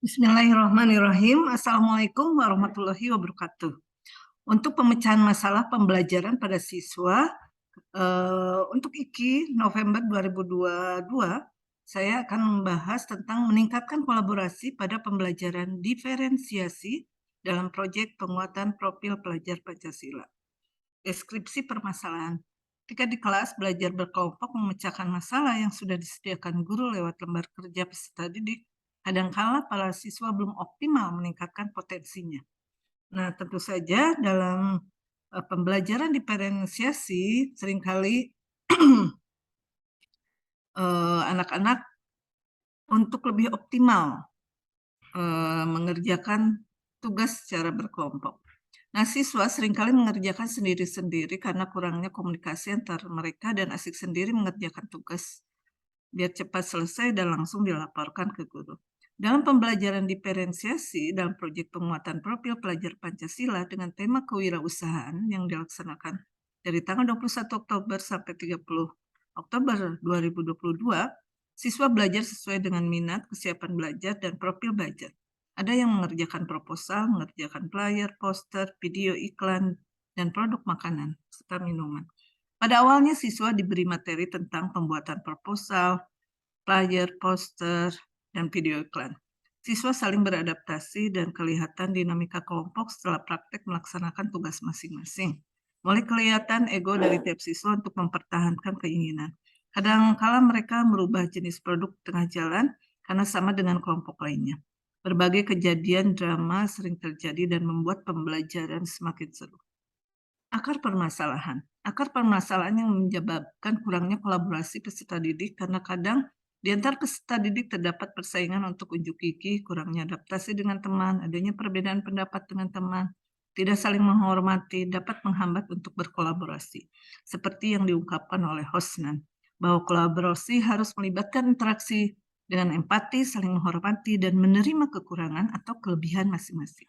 Bismillahirrahmanirrahim. Assalamualaikum warahmatullahi wabarakatuh. Untuk pemecahan masalah pembelajaran pada siswa, untuk IKI November 2022, saya akan membahas tentang meningkatkan kolaborasi pada pembelajaran diferensiasi dalam proyek penguatan profil pelajar Pancasila. Deskripsi permasalahan. Ketika di kelas belajar berkelompok memecahkan masalah yang sudah disediakan guru lewat lembar kerja peserta didik, kadangkala para siswa belum optimal meningkatkan potensinya. Nah, tentu saja dalam pembelajaran diferensiasi seringkali anak-anak untuk lebih optimal mengerjakan tugas secara berkelompok. Nah, siswa seringkali mengerjakan sendiri-sendiri karena kurangnya komunikasi antar mereka dan asik sendiri mengerjakan tugas biar cepat selesai dan langsung dilaporkan ke guru. Dalam pembelajaran diferensiasi dalam proyek penguatan profil pelajar Pancasila dengan tema kewirausahaan yang dilaksanakan dari tanggal 21 Oktober sampai 30 Oktober 2022, siswa belajar sesuai dengan minat, kesiapan belajar, dan profil belajar. Ada yang mengerjakan proposal, mengerjakan flyer, poster, video iklan, dan produk makanan serta minuman. Pada awalnya siswa diberi materi tentang pembuatan proposal, flyer, poster, dan video iklan. Siswa saling beradaptasi dan kelihatan dinamika kelompok setelah praktek melaksanakan tugas masing-masing. Mulai kelihatan ego dari tiap siswa untuk mempertahankan keinginan. Kadang-kala mereka merubah jenis produk tengah jalan karena sama dengan kelompok lainnya. Berbagai kejadian drama sering terjadi dan membuat pembelajaran semakin seru. Akar permasalahan. Akar permasalahan yang menyebabkan kurangnya kolaborasi peserta didik karena kadang di antara peserta didik terdapat persaingan untuk unjuk gigi, kurangnya adaptasi dengan teman, adanya perbedaan pendapat dengan teman, tidak saling menghormati, dapat menghambat untuk berkolaborasi. Seperti yang diungkapkan oleh Hosnan, bahwa kolaborasi harus melibatkan interaksi dengan empati, saling menghormati, dan menerima kekurangan atau kelebihan masing-masing.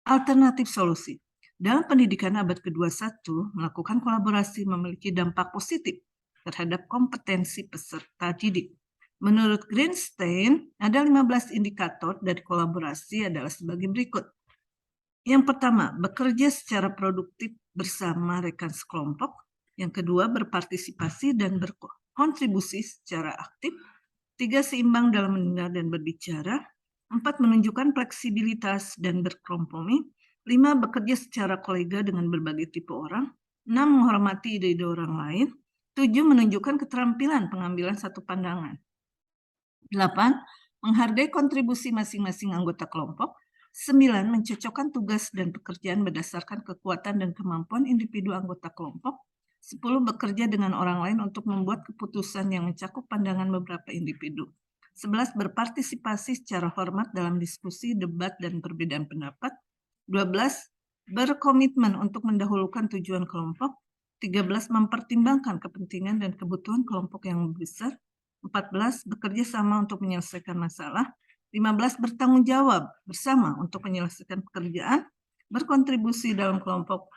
Alternatif solusi. Dalam pendidikan abad ke-21, melakukan kolaborasi memiliki dampak positif terhadap kompetensi peserta didik. Menurut Greenstein, ada 15 indikator dari kolaborasi adalah sebagai berikut. Yang pertama, bekerja secara produktif bersama rekan sekelompok. Yang kedua, berpartisipasi dan berkontribusi secara aktif. 3, seimbang dalam mendengar dan berbicara. 4, menunjukkan fleksibilitas dan berkompromi. 5, bekerja secara kolega dengan berbagai tipe orang. 6, menghormati ide-ide orang lain. 7, menunjukkan keterampilan pengambilan satu pandangan. 8, menghargai kontribusi masing-masing anggota kelompok. 9, mencocokkan tugas dan pekerjaan berdasarkan kekuatan dan kemampuan individu anggota kelompok. 10, bekerja dengan orang lain untuk membuat keputusan yang mencakup pandangan beberapa individu. 11, berpartisipasi secara hormat dalam diskusi, debat, dan perbedaan pendapat. 12, berkomitmen untuk mendahulukan tujuan kelompok. 13, mempertimbangkan kepentingan dan kebutuhan kelompok yang besar. 14, bekerja sama untuk menyelesaikan masalah. 15, bertanggung jawab bersama untuk menyelesaikan pekerjaan, berkontribusi dalam kelompok.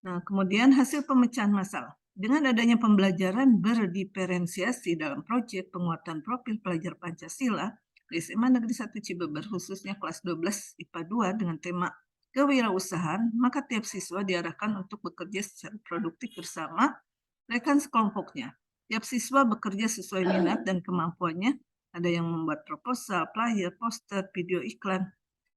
Nah, kemudian hasil pemecahan masalah. Dengan adanya pembelajaran berdiferensiasi dalam proyek penguatan profil pelajar Pancasila di SMA Negeri 1 Cibeber, khususnya kelas 12 IPA 2 dengan tema kewirausahaan, maka tiap siswa diarahkan untuk bekerja secara produktif bersama rekan sekelompoknya. Tiap siswa bekerja sesuai minat dan kemampuannya. Ada yang membuat proposal, flyer, poster, video iklan,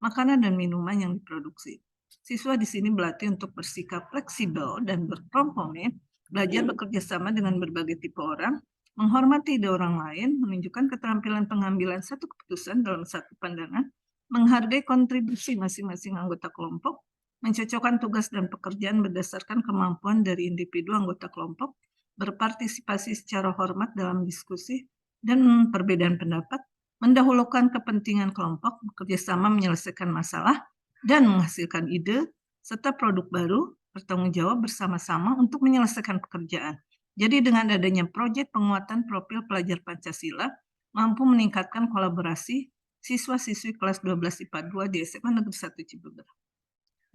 makanan dan minuman yang diproduksi. Siswa di sini berlatih untuk bersikap fleksibel dan berkompromi, belajar bekerja sama dengan berbagai tipe orang, menghormati ide orang lain, menunjukkan keterampilan pengambilan satu keputusan dalam satu pandangan, menghargai kontribusi masing-masing anggota kelompok, mencocokkan tugas dan pekerjaan berdasarkan kemampuan dari individu anggota kelompok, berpartisipasi secara hormat dalam diskusi dan perbedaan pendapat, mendahulukan kepentingan kelompok, bekerjasama menyelesaikan masalah, dan menghasilkan ide, serta produk baru, bertanggung jawab bersama-sama untuk menyelesaikan pekerjaan. Jadi dengan adanya proyek penguatan profil pelajar Pancasila, mampu meningkatkan kolaborasi siswa-siswi kelas 12 IPA 2 di SMA Negeri 1 Cibeber.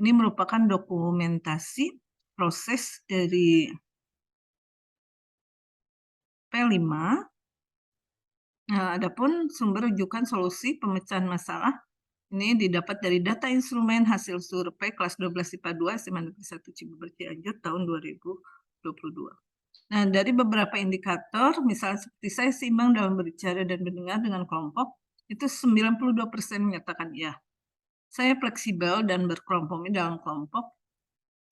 Ini merupakan dokumentasi proses dari P5. Adapun sumber rujukan solusi pemecahan masalah ini didapat dari data instrumen hasil survei kelas 12 IPA 2 SMA Negeri 1 Cibubur Cianjur tahun 2022. Nah, dari beberapa indikator, misalnya seperti saya seimbang dalam berbicara dan mendengar dengan kelompok, itu 92% menyatakan iya. Saya fleksibel dan berkompromi dalam kelompok,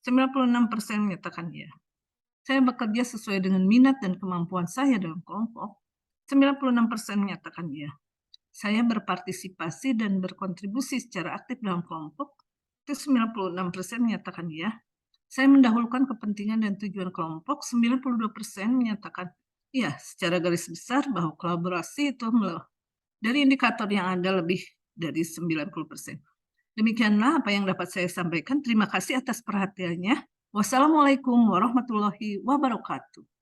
96% menyatakan iya. Saya bekerja sesuai dengan minat dan kemampuan saya dalam kelompok, 96% menyatakan iya. Saya berpartisipasi dan berkontribusi secara aktif dalam kelompok, itu 96% menyatakan iya. Saya mendahulukan kepentingan dan tujuan kelompok, 92% menyatakan iya. Secara garis besar bahwa kolaborasi itu dari indikator yang ada lebih dari 90%. Demikianlah apa yang dapat saya sampaikan. Terima kasih atas perhatiannya. Wassalamualaikum warahmatullahi wabarakatuh.